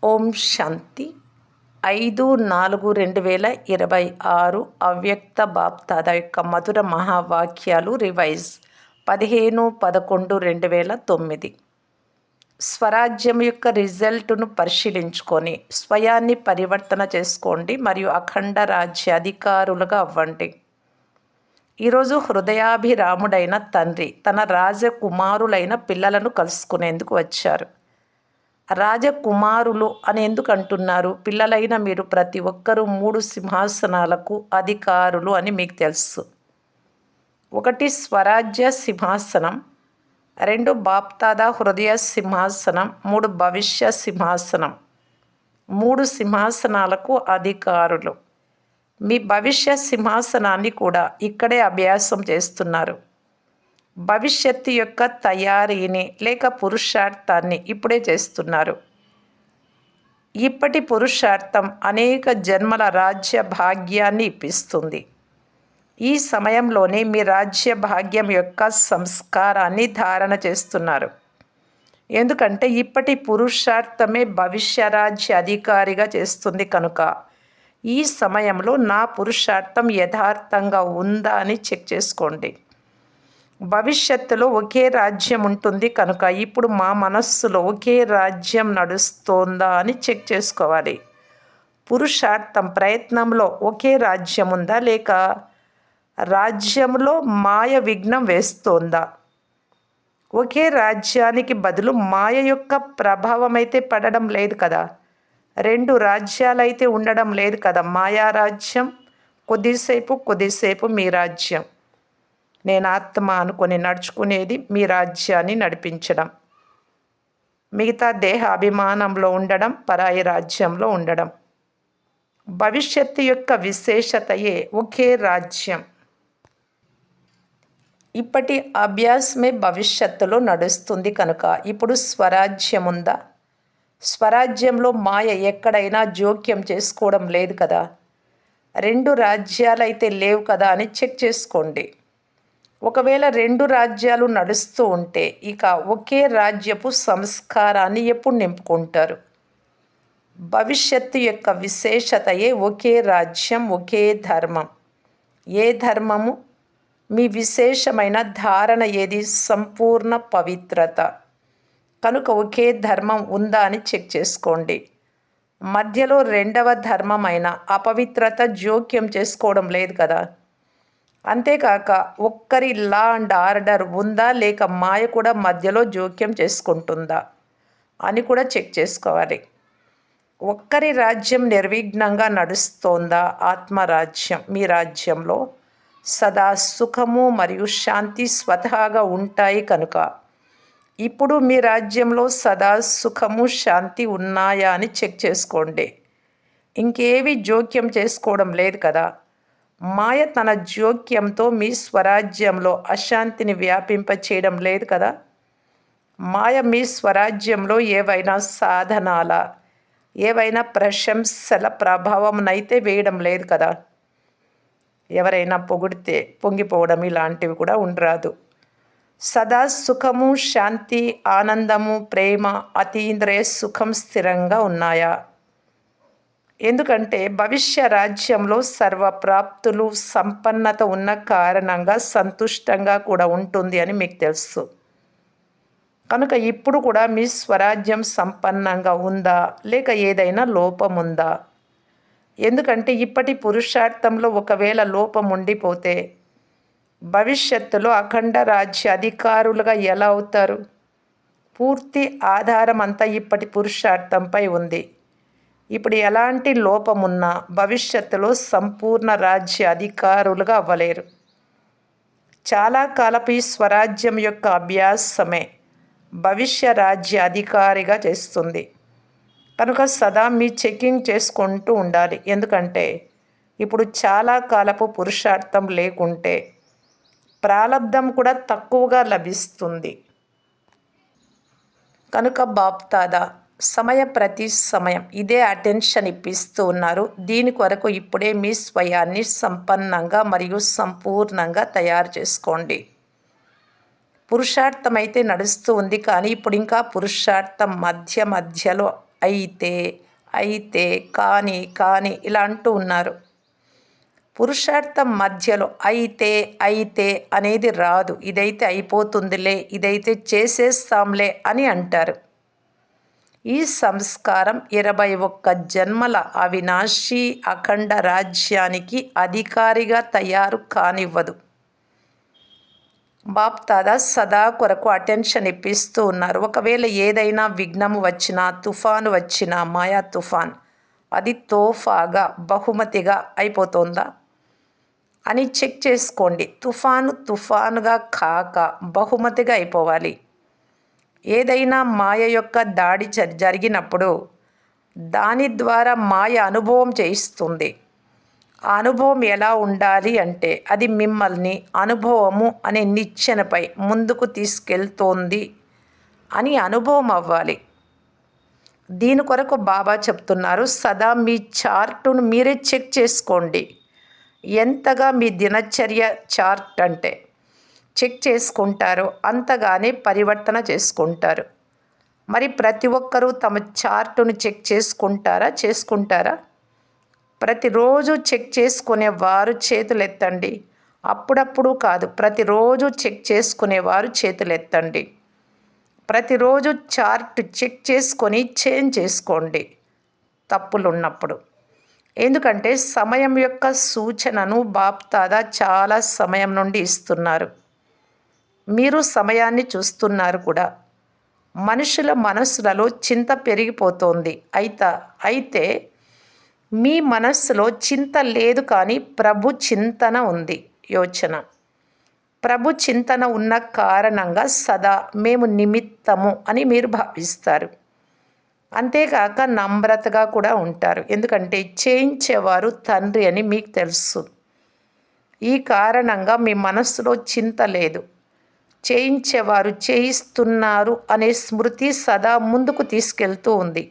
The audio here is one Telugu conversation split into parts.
ఓం శాంతి 5/4/2026 అవ్యక్త బాప్దాద యొక్క మధుర మహావాక్యాలు రివైజ్ 15/11/2009. స్వరాజ్యం యొక్క రిజల్ట్ను పరిశీలించుకొని స్వయాన్ని పరివర్తన చేసుకోండి మరియు అఖండ రాజ్యాధికారులుగా అవ్వండి. ఈరోజు హృదయాభిరాముడైన తండ్రి తన రాజకుమారులైన పిల్లలను కలుసుకునేందుకు వచ్చారు. రాజకుమారులు అని ఎందుకు అంటున్నారు? పిల్లలైన మీరు ప్రతి ఒక్కరూ 3 సింహాసనాలకు అధికారులు అని మీకు తెలుసు. 1 స్వరాజ్య సింహాసనం, 2 బాప్దాదా హృదయ సింహాసనం, 3 భవిష్య సింహాసనం. 3 సింహాసనాలకు అధికారులు. మీ భవిష్య సింహాసనాన్ని కూడా ఇక్కడే అభ్యాసం చేస్తున్నారు. భవిష్యత్తు యొక్క తయారీని లేక పురుషార్థాన్ని ఇప్పుడే చేస్తున్నారు. ఇప్పటి పురుషార్థం అనేక జన్మల రాజ్య భాగ్యాన్ని ఇప్పిస్తుంది. ఈ సమయంలోనే మీ రాజ్య భాగ్యం యొక్క సంస్కారాన్ని ధారణ చేస్తున్నారు. ఎందుకంటే ఇప్పటి పురుషార్థమే భవిష్య రాజ్య అధికారిగా చేస్తుంది కనుక ఈ సమయంలో నా పురుషార్థం యథార్థంగా ఉందా అని చెక్ చేసుకోండి. భవిష్యత్తులో ఒకే రాజ్యం ఉంటుంది కనుక ఇప్పుడు మా మనస్సులో ఒకే రాజ్యం నడుస్తోందా అని చెక్ చేసుకోవాలి. పురుషార్థం ప్రయత్నంలో ఒకే రాజ్యం ఉందా లేక రాజ్యంలో మాయ విఘ్నం వేస్తోందా? ఒకే రాజ్యానికి బదులు మాయ యొక్క ప్రభావం అయితే పడడం లేదు కదా. 2 రాజ్యాలైతే ఉండడం లేదు కదా. మాయా రాజ్యం కొద్దిసేపు మీ రాజ్యం. నేను ఆత్మ అనుకొని నడుచుకునేది మీ రాజ్యాన్ని నడిపించడం. మిగతా దేహ అభిమానంలో ఉండడం, పరాయి రాజ్యంలో ఉండడం. భవిష్యత్తు యొక్క విశేషతయే ఒకే రాజ్యం. ఇప్పటి అభ్యాసమే భవిష్యత్తులో నడుస్తుంది కనుక ఇప్పుడు స్వరాజ్యం ఉందా? స్వరాజ్యంలో మాయ ఎక్కడైనా జోక్యం చేసుకోవడం లేదు కదా. 2 రాజ్యాలైతే లేవు కదా అని చెక్ చేసుకోండి. ఒకవేళ 2 రాజ్యాలు నడుస్తూ ఉంటే ఇక ఒకే రాజ్యపు సంస్కారాన్ని ఎప్పుడు నింపుకుంటారు? భవిష్యత్తు యొక్క విశేషతయే ఒకే రాజ్యం, ఒకే ధర్మం. ఏ ధర్మము? మీ విశేషమైన ధారణ ఏది? సంపూర్ణ పవిత్రత. కనుక ఒకే ధర్మం ఉందా అని చెక్ చేసుకోండి. మధ్యలో 2వ ధర్మమైన అపవిత్రత జోక్యం చేసుకోవడం లేదు కదా. అంతేకాక ఒక్కరి లా అండ్ ఆర్డర్ ఉందా లేక మాయ కూడా మధ్యలో జోక్యం చేసుకుంటుందా అని కూడా చెక్ చేసుకోవాలి. ఒక్కరి రాజ్యం నిర్విఘ్నంగా నడుస్తోందా? ఆత్మరాజ్యం మీ రాజ్యంలో సదా సుఖము మరియు శాంతి స్వతహాగా ఉంటాయి కనుక ఇప్పుడు మీ రాజ్యంలో సదా సుఖము శాంతి ఉన్నాయా అని చెక్ చేసుకోండి. ఇంకేవి జోక్యం చేసుకోవడం లేదు కదా. మాయ తన జోక్యంతో మీ స్వరాజ్యంలో అశాంతిని వ్యాపింప చేయడం లేదు కదా. మాయ మీ స్వరాజ్యంలో ఏవైనా సాధనాల, ఏవైనా ప్రశంసల ప్రభావంనైతే వేయడం లేదు కదా. ఎవరైనా పొగిడితే పొంగిపోవడం ఇలాంటివి కూడా ఉండరాదు. సదా సుఖము, శాంతి, ఆనందము, ప్రేమ, అతీంద్రియ సుఖం స్థిరంగా ఉన్నాయా? ఎందుకంటే భవిష్య రాజ్యంలో సర్వప్రాప్తులు, సంపన్నత ఉన్న కారణంగా సంతుష్టంగా కూడా ఉంటుంది అని మీకు తెలుసు. కనుక ఇప్పుడు కూడా మీ స్వరాజ్యం సంపన్నంగా ఉందా లేక ఏదైనా లోపం ఉందా? ఎందుకంటే ఇప్పటి పురుషార్థంలో ఒకవేళ లోపం ఉండిపోతే భవిష్యత్తులో అఖండ రాజ్య అధికారులుగా ఎలా అవుతారు? పూర్తి ఆధారం అంతా ఇప్పటి పురుషార్థంపై ఉంది. ఇప్పుడు ఎలాంటి లోపమున్నా భవిష్యత్తులో సంపూర్ణ రాజ్య అధికారులుగా అవ్వలేరు. చాలా కాలపు ఈ స్వరాజ్యం యొక్క అభ్యాసమే భవిష్య రాజ్య అధికారిగా చేస్తుంది. కనుక సదా మీ చెకింగ్ చేసుకుంటూ ఉండాలి. ఎందుకంటే ఇప్పుడు చాలా కాలపు పురుషార్థం లేకుంటే ప్రాలబ్ధం కూడా తక్కువగా లభిస్తుంది. కనుక బాప్దాదా ప్రతి సమయం ఇదే అటెన్షన్ ఇప్పిస్తూ ఉన్నారు. దీని కొరకు ఇప్పుడే మీ స్వయాన్ని సంపన్నంగా మరియు సంపూర్ణంగా తయారు చేసుకోండి. పురుషార్థం అయితే నడుస్తూ ఉంది కానీ ఇప్పుడు ఇంకా పురుషార్థం మధ్యలో అయితే అయితే కానీ ఇలా అంటూ ఉన్నారు. పురుషార్థం మధ్యలో అయితే అనేది రాదు. ఇదైతే అయిపోతుందిలే, ఇదైతే చేసేస్తాంలే అని అంటారు. ఈ సంస్కారం 21 జన్మల అవినాశి అఖండ రాజ్యానికి అధికారిగా తయారు కానివ్వదు. బాప్దాదా సదా కొరకు అటెన్షన్ ఇప్పిస్తూ ఉన్నారు. ఒకవేళ ఏదైనా విఘ్నము వచ్చినా, తుఫాను వచ్చినా, మాయా తుఫాన్, అది తోఫాగా బహుమతిగా అయిపోతుందా అని చెక్ చేసుకోండి. తుఫానుగా కాక బహుమతిగా అయిపోవాలి. ఏదైనా మాయ యొక్క దాడి జరిగినప్పుడు దాని ద్వారా మాయ అనుభవం చేయిస్తుంది. ఆ అనుభవం ఎలా ఉండాలి అంటే అది మిమ్మల్ని అనుభవము అనే నిచ్చెనపై ముందుకు తీసుకెళ్తోంది అని అనుభవం అవ్వాలి. దీని కొరకు బాబా చెప్తున్నారు, సదా మీ చార్టును మీరే చెక్ చేసుకోండి. ఎంతగా మీ దినచర్య చార్ట్ అంటే చెక్ చేసుకుంటారో అంతగానే పరివర్తన చేసుకుంటారు. మరి ప్రతి ఒక్కరూ తమ చార్టును చెక్ చేసుకుంటారా? ప్రతిరోజు చెక్ చేసుకునేవారు చేతులెత్తండి. అప్పుడప్పుడు కాదు, ప్రతిరోజు చెక్ చేసుకునేవారు చేతులెత్తండి. ప్రతిరోజు చార్ట్ చెక్ చేసుకొని చేంజ్ చేసుకోండి తప్పులున్నప్పుడు. ఎందుకంటే సమయం యొక్క సూచనను బాప్దాదా చాలా సమయం నుండి ఇస్తున్నారు. మీరు సమయాన్ని చూస్తున్నారు కూడా. మనుషుల మనస్సులలో చింత పెరిగిపోతోంది. అయితే మీ మనస్సులో చింత లేదు, కానీ ప్రభు చింతన ఉంది. యోచన ప్రభు చింతన ఉన్న కారణంగా సదా మేము నిమిత్తము అని మీరు భావిస్తారు. అంతేకాక నమ్రతగా కూడా ఉంటారు. ఎందుకంటే చేయించేవారు తండ్రి అని మీకు తెలుసు. ఈ కారణంగా మీ మనస్సులో చింత లేదు. చేయించేవారు చేయిస్తున్నారు అనే స్మృతి సదా ముందుకు తీసుకెళ్తూ ఉంది.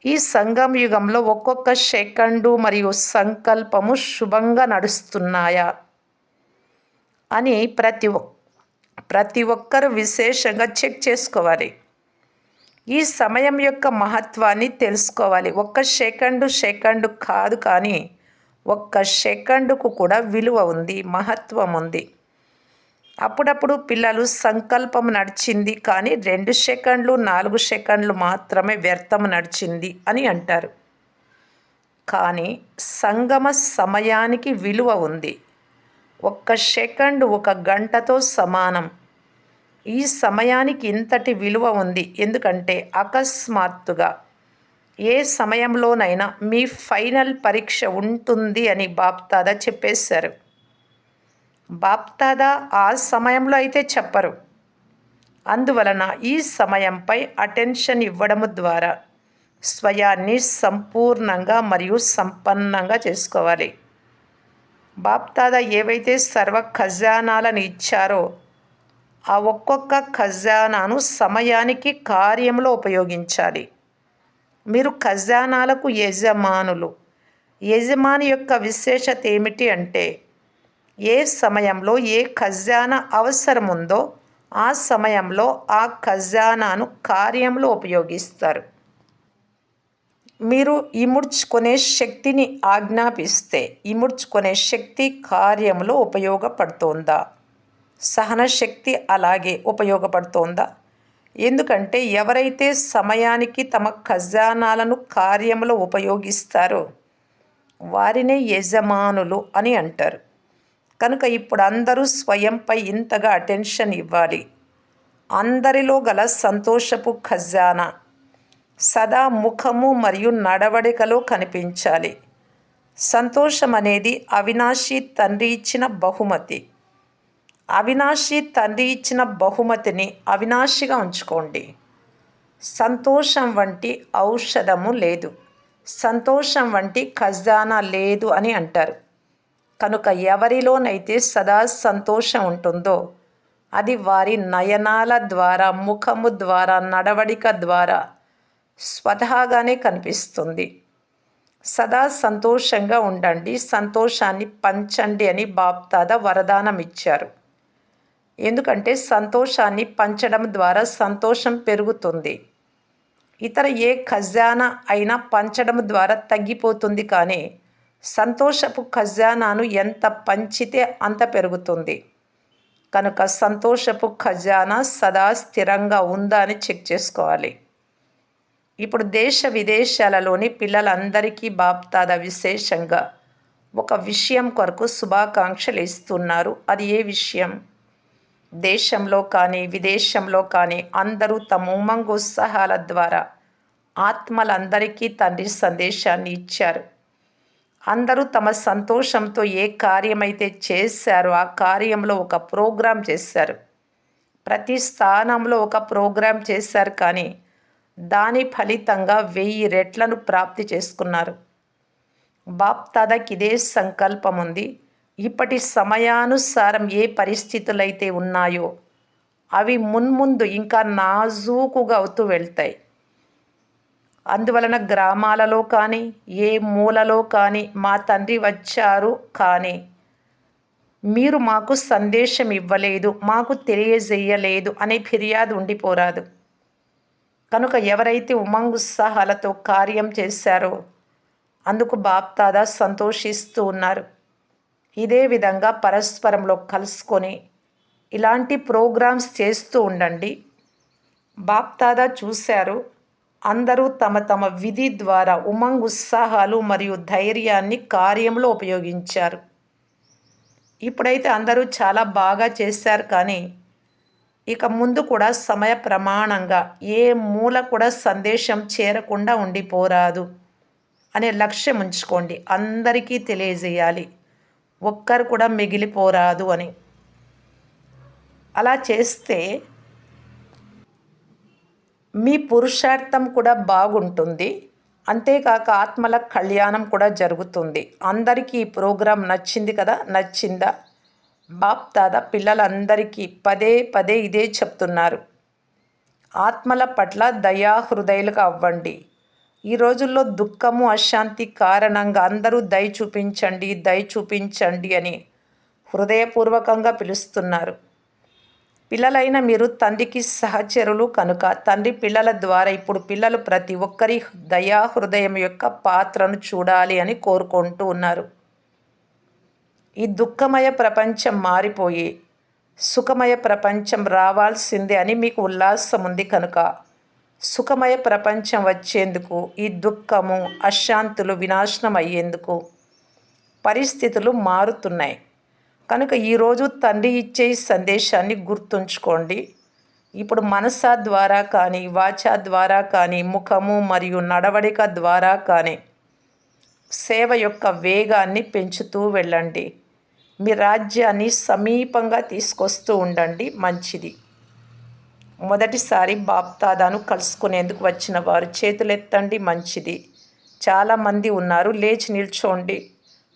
ఈ సంగమ యుగంలో ఒక్కొక్క సెకండు మరియు సంకల్పము శుభంగా నడుస్తున్నాయా అని ప్రతి ఒక్కరు విశేషంగా చెక్ చేసుకోవాలి. ఈ సమయం యొక్క మహత్వాన్ని తెలుసుకోవాలి. ఒక్క సెకండు కాదు, కానీ ఒక్క సెకండుకు కూడా విలువ ఉంది, మహత్వం ఉంది. అప్పుడప్పుడు పిల్లలు సంకల్పం నడిచింది, కానీ 2 సెకండ్లు 4 సెకండ్లు మాత్రమే వ్యర్థం నడిచింది అని అంటారు. కానీ సంగమ సమయానికి విలువ ఉంది. ఒక్క సెకండు 1 గంటతో సమానం. ఈ సమయానికి ఇంతటి విలువ ఉంది. ఎందుకంటే అకస్మాత్తుగా ఏ సమయంలోనైనా మీ ఫైనల్ పరీక్ష ఉంటుంది అని బాప్దాదా చెప్పేశారు. బాప్దాదా ఆ సమయంలో అయితే చెప్పరు. అందువలన ఈ సమయంపై అటెన్షన్ ఇవ్వడం ద్వారా స్వయాన్ని సంపూర్ణంగా మరియు సంపన్నంగా చేసుకోవాలి. బాప్దాదా ఏవైతే సర్వ ఖజానాలను ఇచ్చారో ఆ ఒక్కొక్క ఖజానాను సమయానికి కార్యంలో ఉపయోగించాలి. మీరు ఖజానాలకు యజమానులు. యజమాని యొక్క విశేషత ఏమిటి అంటే ఏ సమయంలో ఏ ఖజానా అవసరం ఉందో ఆ సమయంలో ఆ ఖజానాను కార్యంలో ఉపయోగిస్తారు. మీరు ఇముడ్చుకునే శక్తిని ఆజ్ఞాపిస్తే ఇముడ్చుకునే శక్తి కార్యంలో ఉపయోగపడుతోందా? సహన శక్తి అలాగే ఉపయోగపడుతోందా? ఎందుకంటే ఎవరైతే సమయానికి తమ ఖజానాలను కార్యంలో ఉపయోగిస్తారో వారినే యజమానులు అని అంటారు. కనుక ఇప్పుడు అందరూ స్వయంపై ఇంతగా అటెన్షన్ ఇవ్వాలి. అందరిలో గల సంతోషపు ఖజానా సదా ముఖము మరియు నడవడికలో కనిపించాలి. సంతోషం అనేది అవినాశి తండ్రి ఇచ్చిన బహుమతి. అవినాశి తండ్రి ఇచ్చిన బహుమతిని అవినాశిగా ఉంచుకోండి. సంతోషం వంటి ఔషధము లేదు, సంతోషం వంటి ఖజానా లేదు అని అంటారు. కనుక ఎవరిలోనైతే సదా సంతోషం ఉంటుందో అది వారి నయనాల ద్వారా, ముఖము ద్వారా, నడవడిక ద్వారా స్వతహాగానే కనిపిస్తుంది. సదా సంతోషంగా ఉండండి, సంతోషాన్ని పంచండి అని బాప్దాదా వరదానం ఇచ్చారు. ఎందుకంటే సంతోషాన్ని పంచడం ద్వారా సంతోషం పెరుగుతుంది. ఇతర ఏ ఖజానా అయినా పంచడం ద్వారా తగ్గిపోతుంది, కానీ సంతోషపు ఖజానాను ఎంత పంచితే అంత పెరుగుతుంది. కనుక సంతోషపు ఖజానా సదా స్థిరంగా ఉందా అని చెక్ చేసుకోవాలి. ఇప్పుడు దేశ విదేశాలలోని పిల్లలందరికీ బాప్దాదా విశేషంగా ఒక విషయం కొరకు శుభాకాంక్షలు ఇస్తున్నారు. అది ఏ విషయం? దేశంలో కానీ విదేశంలో కానీ అందరూ తమ ఉమంగోత్సాహాల ద్వారా ఆత్మలందరికీ తండ్రి సందేశాన్ని ఇచ్చారు. అందరూ తమ సంతోషంతో ఏ కార్యమైతే చేశారో ఆ కార్యంలో ఒక ప్రోగ్రాం చేశారు. ప్రతి స్థానంలో ఒక ప్రోగ్రాం చేశారు, కానీ దాని ఫలితంగా 1000 రెట్లను ప్రాప్తి చేసుకున్నారు. బాప్దాదాకి ఇదే సంకల్పం ఉంది. ఇప్పటి సమయానుసారం ఏ పరిస్థితులైతే ఉన్నాయో అవి మున్ముందు ఇంకా నాజూకుగా అవుతూ వెళ్తాయి. అందువలన గ్రామాలలో కానీ ఏ మూలలో కానీ మా తండ్రి వచ్చారు, కానీ మీరు మాకు సందేశం ఇవ్వలేదు, మాకు తెలియజేయలేదు అనే ఫిర్యాదు ఉండిపోరాదు. కనుక ఎవరైతే ఉమంగుత్సాహాలతో కార్యం చేశారో అందుకు బాప్దాదా సంతోషిస్తూ ఉన్నారు. ఇదే విధంగా పరస్పరంలో కలుసుకొని ఇలాంటి ప్రోగ్రామ్స్ చేస్తూ ఉండండి. బాప్దాదా చూశారు, అందరూ తమ తమ విధి ద్వారా ఉమంగుత్సాహాలు మరియు ధైర్యాన్ని కార్యంలో ఉపయోగించారు. ఇప్పుడైతే అందరూ చాలా బాగా చేశారు, కానీ ఇక ముందు కూడా సమయ ప్రమాణంగా ఏ మూల కూడా సందేశం చేరకుండా ఉండిపోరాదు అనే లక్ష్యం ఉంచుకోండి. అందరికీ తెలియజేయాలి, ఒక్కరు కూడా మిగిలిపోరాదు అని. అలా చేస్తే మీ పురుషార్థం కూడా బాగుంటుంది. అంతేకాక ఆత్మల కళ్యాణం కూడా జరుగుతుంది. అందరికీ ఈ ప్రోగ్రాం నచ్చింది కదా? నచ్చిందా? బాప్దాదా పిల్లలందరికీ పదే పదే ఇదే చెప్తున్నారు. ఆత్మల పట్ల దయాహృదయులుగా అవ్వండి. ఈ రోజుల్లో దుఃఖము అశాంతి కారణంగా అందరూ దయ చూపించండి, దయ చూపించండి అని హృదయపూర్వకంగా పిలుస్తున్నారు. పిల్లలైన మీరు తండ్రికి సహచరులు కనుక తండ్రి పిల్లల ద్వారా ఇప్పుడు పిల్లలు ప్రతి ఒక్కరి దయాహృదయం యొక్క పాత్రను చూడాలి అని కోరుకుంటూ ఉన్నారు. ఈ దుఃఖమయ ప్రపంచం మారిపోయి సుఖమయ ప్రపంచం రావాల్సిందే అని మీకు ఉల్లాసం ఉంది. కనుక సుఖమయ ప్రపంచం వచ్చేందుకు ఈ దుఃఖము అశాంతులు వినాశనం అయ్యేందుకు పరిస్థితులు మారుతున్నాయి. కనుక ఈరోజు తండ్రి ఇచ్చే సందేశాన్ని గుర్తుంచుకోండి. ఇప్పుడు మనస ద్వారా కానీ వాచ ద్వారా కానీ ముఖము మరియు నడవడిక ద్వారా కానీ సేవ యొక్క వేగాన్ని పెంచుతూ వెళ్ళండి. మీ రాజ్యాన్ని సమీపంగా తీసుకొస్తూ ఉండండి. మంచిది. మొదటిసారి బాప్దాదాను కలుసుకునేందుకు వచ్చిన వారు చేతులెత్తండి. మంచిది. చాలామంది ఉన్నారు. లేచి నిల్చోండి.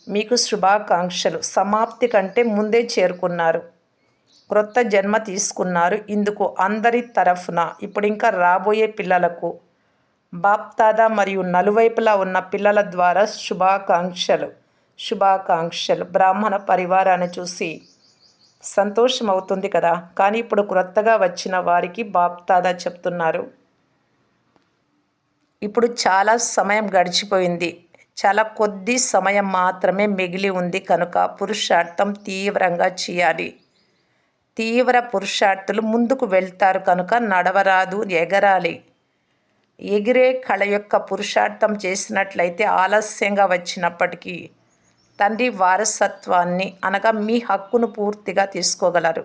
మీకు శుభాకాంక్షలు. సమాప్తి కంటే ముందే చేరుకున్నారు. క్రొత్త జన్మ తీసుకున్నారు. ఇందుకు అందరి తరఫున ఇప్పుడు ఇంకా రాబోయే పిల్లలకు బాప్దాదా మరియు నలువైపులా ఉన్న పిల్లల ద్వారా శుభాకాంక్షలు. శుభాకాంక్షలు. బ్రాహ్మణ పరివారాన్ని చూసి సంతోషం అవుతుంది కదా? కానీ ఇప్పుడు క్రొత్తగా వచ్చిన వారికి బాప్దాదా చెప్తున్నారు, ఇప్పుడు చాలా సమయం గడిచిపోయింది, చాలా కొద్ది సమయం మాత్రమే మిగిలి ఉంది. కనుక పురుషార్థం తీవ్రంగా చేయాలి. తీవ్ర పురుషార్థులు ముందుకు వెళ్తారు కనుక నడవరాదు, ఎగరాలి. ఎగిరే కళ యొక్క పురుషార్థం చేసినట్లయితే ఆలస్యంగా వచ్చినప్పటికీ తండ్రి వారసత్వాన్ని అనగా మీ హక్కును పూర్తిగా తీసుకోగలరు.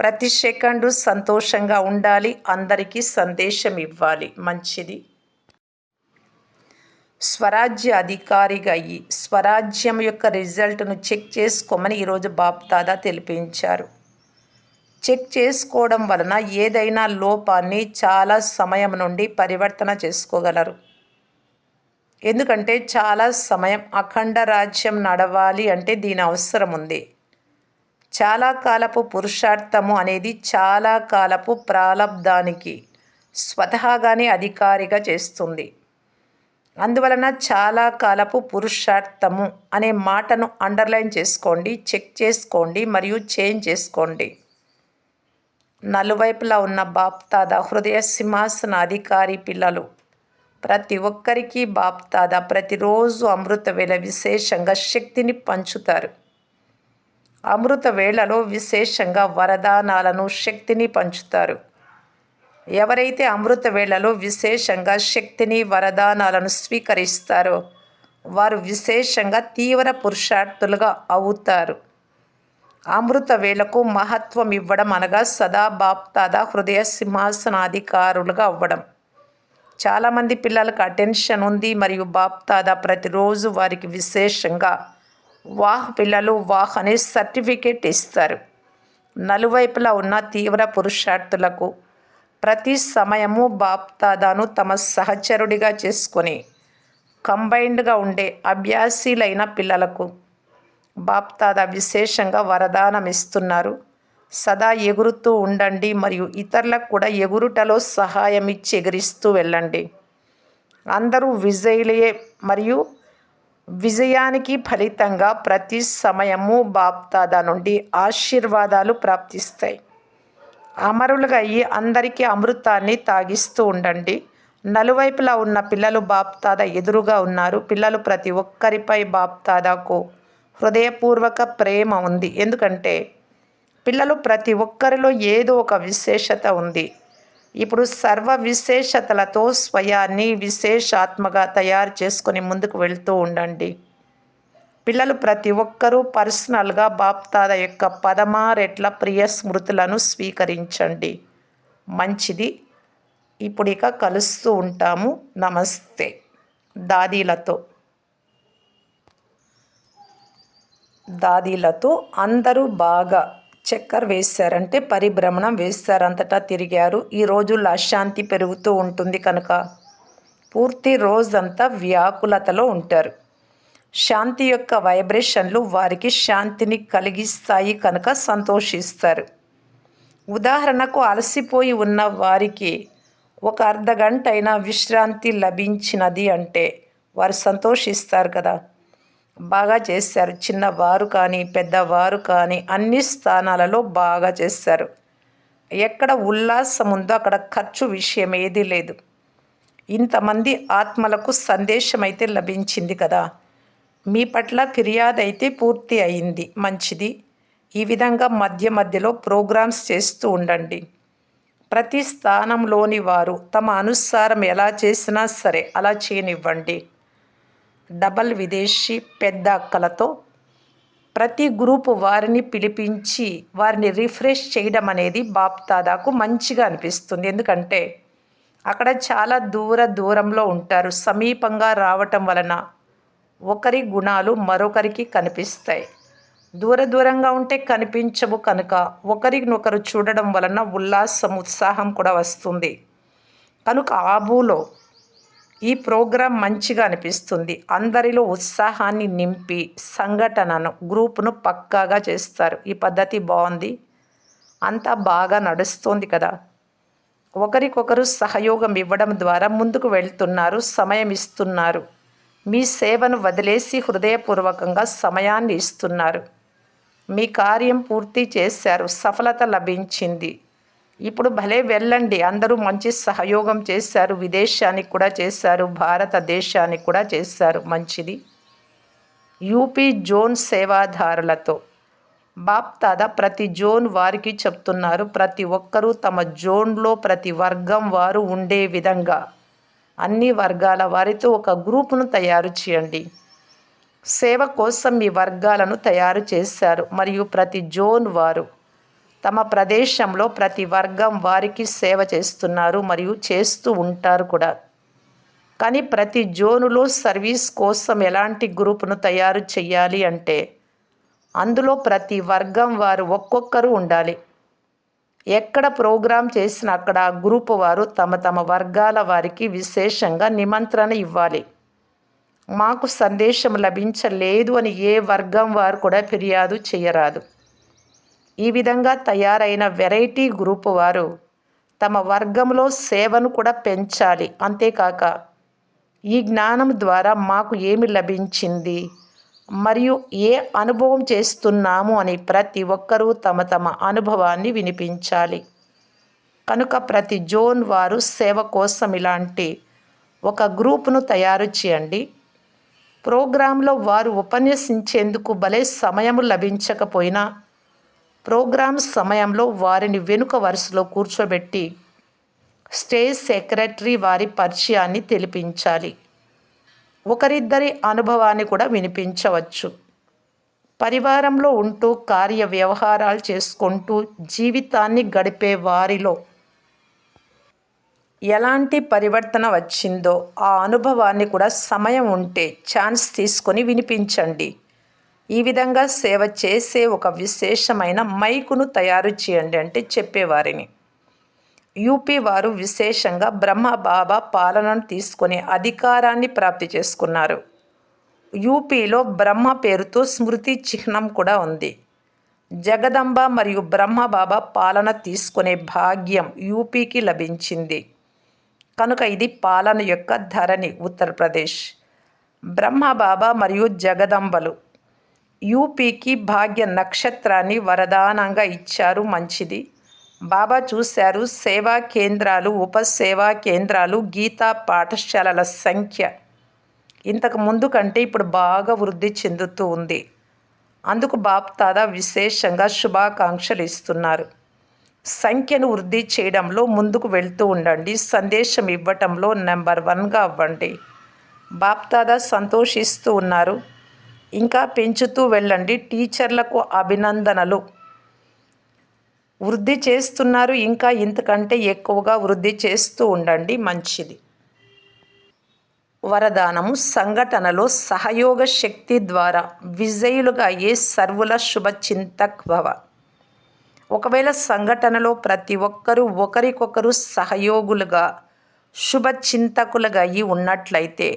ప్రతి సెకండు సంతోషంగా ఉండాలి. అందరికీ సందేశం ఇవ్వాలి. మంచిది. స్వరాజ్య అధికారిగా అయ్యి స్వరాజ్యం యొక్క రిజల్ట్ను చెక్ చేసుకోమని ఈరోజు బాప్దాదా తెలిపించారు. చెక్ చేసుకోవడం వలన ఏదైనా లోపాన్ని చాలా సమయం నుండి పరివర్తన చేసుకోగలరు. ఎందుకంటే చాలా సమయం అఖండ రాజ్యం నడవాలి అంటే దీని అవసరం ఉంది. చాలా కాలపు పురుషార్థము అనేది చాలా కాలపు ప్రాలబ్ధానికి స్వతహాగానే అధికారిగా చేస్తుంది. అందువలన చాలా కాలపు పురుషార్థము అనే మాటను అండర్లైన్ చేసుకోండి, చెక్ చేసుకోండి మరియు చేంజ్ చేసుకోండి. నలువైపులా ఉన్న బాప్దాదా హృదయ సింహాసనాధికారి పిల్లలు ప్రతి ఒక్కరికి బాప్దాదా ప్రతిరోజు అమృత వేళ విశేషంగా శక్తిని పంచుతారు. అమృత వేళలో విశేషంగా వరదానాలను, శక్తిని పంచుతారు. ఎవరైతే అమృత వేళలో విశేషంగా శక్తిని, వరదానాలను స్వీకరిస్తారో వారు విశేషంగా తీవ్ర పురుషార్థులుగా అవుతారు. అమృత వేళకు మహత్వం ఇవ్వడం అనగా సదా బాప్దాదా హృదయ సింహాసనాధికారులుగా అవ్వడం. చాలామంది పిల్లలకు అటెన్షన్ ఉంది మరియు బాప్దాదా ప్రతిరోజు వారికి విశేషంగా వాహ్ పిల్లలు వాహ్ అనే సర్టిఫికేట్ ఇస్తారు. నలువైపులా ఉన్న తీవ్ర పురుషార్థులకు ప్రతి సమయము బాప్దాదాను తమ సహచరుడిగా చేసుకొని కంబైన్డ్గా ఉండే అభ్యాసీలైన పిల్లలకు బాప్దాదా విశేషంగా వరదానం ఇస్తున్నారు. సదా ఎగురుతూ ఉండండి మరియు ఇతరులకు కూడా ఎగురుటలో సహాయం ఇచ్చి ఎగిరిస్తూ వెళ్ళండి. అందరూ విజయులే మరియు విజయానికి ఫలితంగా ప్రతి సమయము బాప్దాదా నుండి ఆశీర్వాదాలు ప్రాప్తిస్తాయి. అమరులుగా అయ్యి అందరికీ అమృతాన్ని తాగిస్తూ ఉండండి. నలువైపులా ఉన్న పిల్లలు బాప్దాదా ఎదురుగా ఉన్నారు. పిల్లలు ప్రతి ఒక్కరిపై బాప్దాదాకు హృదయపూర్వక ప్రేమ ఉంది. ఎందుకంటే పిల్లలు ప్రతి ఒక్కరిలో ఏదో ఒక విశేషత ఉంది. ఇప్పుడు సర్వ విశేషతలతో స్వయాన్ని విశేషాత్మగా తయారు చేసుకొని ముందుకు వెళ్తూ ఉండండి. పిల్లలు ప్రతి ఒక్కరూ పర్సనల్గా బాప్దాదా యొక్క 16 రెట్ల ప్రియ స్మృతులను స్వీకరించండి. మంచిది. ఇప్పుడిక కలుస్తూ ఉంటాము. నమస్తే. దాదీలతో అందరూ బాగా చక్కర్ వేశారంటే పరిభ్రమణం వేశారు, అంతటా తిరిగారు. ఈ రోజుల్లో అశాంతి పెరుగుతూ ఉంటుంది కనుక పూర్తి రోజంతా వ్యాకులతలో ఉంటారు. శాంతి యొక్క వైబ్రేషన్లు వారికి శాంతిని కలిగిస్తాయి కనుక సంతోషిస్తారు. ఉదాహరణకు అలసిపోయి ఉన్న వారికి ఒక అర్ధగంట అయినా విశ్రాంతి లభించినది అంటే వారు సంతోషిస్తారు కదా. బాగా చేశారు. చిన్నవారు కానీ పెద్దవారు కానీ అన్ని స్థానాలలో బాగా చేశారు. ఎక్కడ ఉల్లాసం ఉందో అక్కడ ఖర్చు విషయం ఏదీ లేదు. ఇంతమంది ఆత్మలకు సందేశం అయితే లభించింది కదా. మీ పట్ల ఫిర్యాదు అయితే పూర్తి అయింది. మంచిది. ఈ విధంగా మధ్య మధ్యలో ప్రోగ్రామ్స్ చేస్తూ ఉండండి. ప్రతి స్థానంలోని వారు తమ అనుసారం ఎలా చేసినా సరే అలా చేయనివ్వండి. డబల్ విదేశీ పెద్ద అక్కలతో ప్రతి గ్రూపు వారిని పిలిపించి వారిని రిఫ్రెష్ చేయడం అనేది బాప్దాదాకు మంచిగా అనిపిస్తుంది. ఎందుకంటే అక్కడ చాలా దూరంలో ఉంటారు. సమీపంగా రావటం వలన ఒకరి గుణాలు మరొకరికి కనిపిస్తాయి. దూరంగా ఉంటే కనిపించవు కనుక ఒకరినొకరు చూడడం వలన ఉల్లాసం, ఉత్సాహం కూడా వస్తుంది. కనుక ఆబూలో ఈ ప్రోగ్రాం మంచిగా అనిపిస్తుంది. అందరిలో ఉత్సాహాన్ని నింపి సంఘటనను, గ్రూపును పక్కాగా చేస్తారు. ఈ పద్ధతి బాగుంది. అంతా బాగా నడుస్తోంది కదా. ఒకరికొకరు సహయోగం ఇవ్వడం ద్వారా ముందుకు వెళ్తున్నారు, సమయం ఇస్తున్నారు. మీ సేవను వదిలేసి హృదయపూర్వకంగా సమయాన్ని ఇస్తున్నారు. మీ కార్యం పూర్తి చేశారు, సఫలత లభించింది. ఇప్పుడు భలే వెళ్ళండి. అందరూ మంచి సహయోగం చేశారు. విదేశానికి కూడా చేశారు, భారతదేశానికి కూడా చేశారు. మంచిది. యూపీ జోన్ సేవాదారులతో బాప్దాదా ప్రతి జోన్ వారికి చెప్తున్నారు. ప్రతి ఒక్కరూ తమ జోన్లో ప్రతి వర్గం వారు ఉండే విధంగా అన్ని వర్గాల వారితో ఒక గ్రూపును తయారు చేయండి. సేవ కోసం మీ వర్గాలను తయారు చేశారు మరియు ప్రతి జోన్ వారు తమ ప్రదేశంలో ప్రతి వర్గం వారికి సేవ చేస్తున్నారు మరియు చేస్తూ ఉంటారు కూడా. కానీ ప్రతి జోనులో సర్వీస్ కోసం ఎలాంటి గ్రూపును తయారు చేయాలి అంటే అందులో ప్రతి వర్గం వారు ఒక్కొక్కరు ఉండాలి. ఎక్కడ ప్రోగ్రాం చేసినా అక్కడ ఆ గ్రూపు వారు తమ వర్గాల వారికి విశేషంగా నిమంత్రణ ఇవ్వాలి. మాకు సందేశం లభించలేదు అని ఏ వర్గం వారు కూడా ఫిర్యాదు చేయరాదు. ఈ విధంగా తయారైన వెరైటీ గ్రూపు వారు తమ వర్గంలో సేవను కూడా పెంచాలి. అంతేకాక ఈ జ్ఞానం ద్వారా మాకు ఏమి లభించింది మరియు ఏ అనుభవం చేస్తున్నాము అని ప్రతి ఒక్కరూ తమ అనుభవాన్ని వినిపించాలి. కనుక ప్రతి జోన్ వారు సేవ కోసం ఇలాంటి ఒక గ్రూపును తయారు చేయండి. ప్రోగ్రాంలో వారు ఉపన్యసించేందుకు భలే సమయం లభించకపోయినా ప్రోగ్రాం సమయంలో వారిని వెనుక వరుసలో కూర్చోబెట్టి స్టేజ్ సెక్రటరీ వారి పరిచయాన్ని తెలిపించాలి. ఒకరిద్దరి అనుభవాన్ని కూడా వినిపించవచ్చు. పరివారంలో ఉంటూ కార్య వ్యవహారాలు చేసుకుంటూ జీవితాన్ని గడిపే వారిలో ఎలాంటి పరివర్తన వచ్చిందో ఆ అనుభవాన్ని కూడా సమయం ఉంటే ఛాన్స్ తీసుకొని వినిపించండి. ఈ విధంగా సేవ చేసే ఒక విశేషమైన మైకును తయారు చేయండి అంటే చెప్పేవారిని. యూపీ వారు విశేషంగా బ్రహ్మబాబా పాలనను తీసుకొని అధికారాన్ని ప్రాప్తి చేసుకున్నారు. యూపీలో బ్రహ్మ పేరుతో స్మృతి చిహ్నం కూడా ఉంది. జగదంబ మరియు బ్రహ్మబాబా పాలన తీసుకునే భాగ్యం యూపీకి లభించింది. కనుక ఇది పాలన యొక్క ధరణి ఉత్తరప్రదేశ్. బ్రహ్మబాబా మరియు జగదంబలు యూపీకి భాగ్య నక్షత్రాన్ని వరదానంగా ఇచ్చారు. మంచిది. బాబా చూశారు సేవా కేంద్రాలు, ఉపసేవా కేంద్రాలు, గీతా పాఠశాలల సంఖ్య ఇంతకు ముందు కంటే ఇప్పుడు బాగా వృద్ధి చెందుతూ ఉంది. అందుకు బాప్దాదా విశేషంగా శుభాకాంక్షలు ఇస్తున్నారు. సంఖ్యను వృద్ధి చేయడంలో ముందుకు వెళ్తూ ఉండండి. సందేశం ఇవ్వటంలో నెంబర్ 1గా అవ్వండి. బాప్దాదా సంతోషిస్తూ ఉన్నారు. ఇంకా పెంచుతూ వెళ్ళండి. టీచర్లకు అభినందనలు. వృద్ధి చేస్తున్నారు. ఇంకా ఇంతకంటే ఎక్కువగా వృద్ధి చేస్తూ ఉండండి. మంచిది. వరదానము సంఘటనలో సహయోగ శక్తి ద్వారా విజయులుగా అయ్యే సర్వుల శుభచింతక్ భవ. ఒకవేళ సంఘటనలో ప్రతి ఒక్కరూ ఒకరికొకరు సహయోగులుగా శుభచింతకులుగా అయి ఉన్నట్లయితే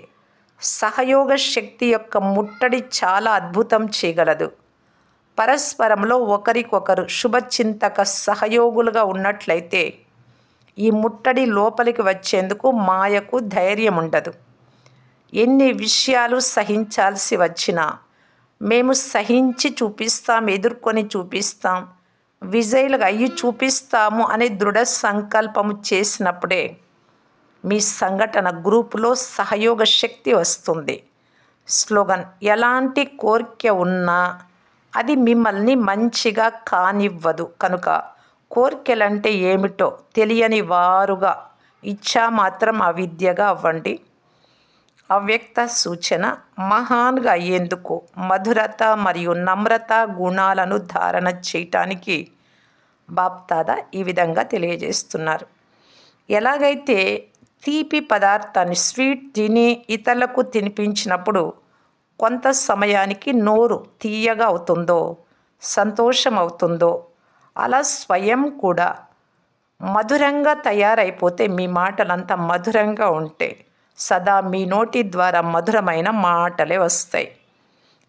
సహయోగ శక్తి యొక్క ముట్టడి చాలా అద్భుతం చేయగలదు. పరస్పరంలో ఒకరికొకరు శుభచింతక సహయోగులుగా ఉన్నట్లయితే ఈ ముట్టడి లోపలికి వచ్చేందుకు మాయకు ధైర్యం ఉండదు. ఎన్ని విషయాలు సహించాల్సి వచ్చినా మేము సహించి చూపిస్తాం, ఎదుర్కొని చూపిస్తాం, విజయులుగా అయ్యి చూపిస్తాము అనే దృఢ సంకల్పము చేసినప్పుడే మీ సంఘటన గ్రూపులో సహయోగ శక్తి వస్తుంది. స్లోగన్: ఎలాంటి కోరిక ఉన్నా అది మిమ్మల్ని మంచిగా కానివ్వదు. కనుక కోరికలంటే ఏమిటో తెలియని వారుగా ఇచ్ఛామాత్రం అవిద్యగా అవ్వండి. అవ్యక్త సూచన: మహాన్గా అయ్యేందుకు మధురత మరియు నమ్రత గుణాలను ధారణ చేయటానికి బాప్దాదా ఈ విధంగా తెలియజేస్తున్నారు. ఎలాగైతే తీపి పదార్థాన్ని స్వీట్ తిని ఇతరులకు తినిపించినప్పుడు కొంత సమయానికి నోరు తీయగా అవుతుందో, సంతోషం అవుతుందో, అలా స్వయం కూడా మధురంగా తయారైపోతే మీ మాటలంతా మధురంగా ఉంటే సదా మీ నోటి ద్వారా మధురమైన మాటలే వస్తాయి.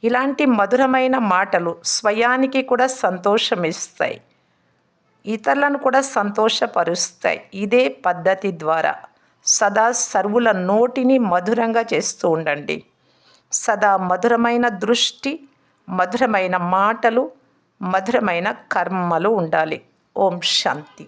ఇలాంటి మధురమైన మాటలు స్వయానికి కూడా సంతోషం ఇస్తాయి, ఇతరులను కూడా సంతోషపరుస్తాయి. ఇదే పద్ధతి ద్వారా సదా సర్వుల నోటిని మధురంగా చేస్తూ ఉండండి. సదా మధురమైన దృష్టి, మధురమైన మాటలు, మధురమైన కర్మలు ఉండాలి. ఓం శాంతి.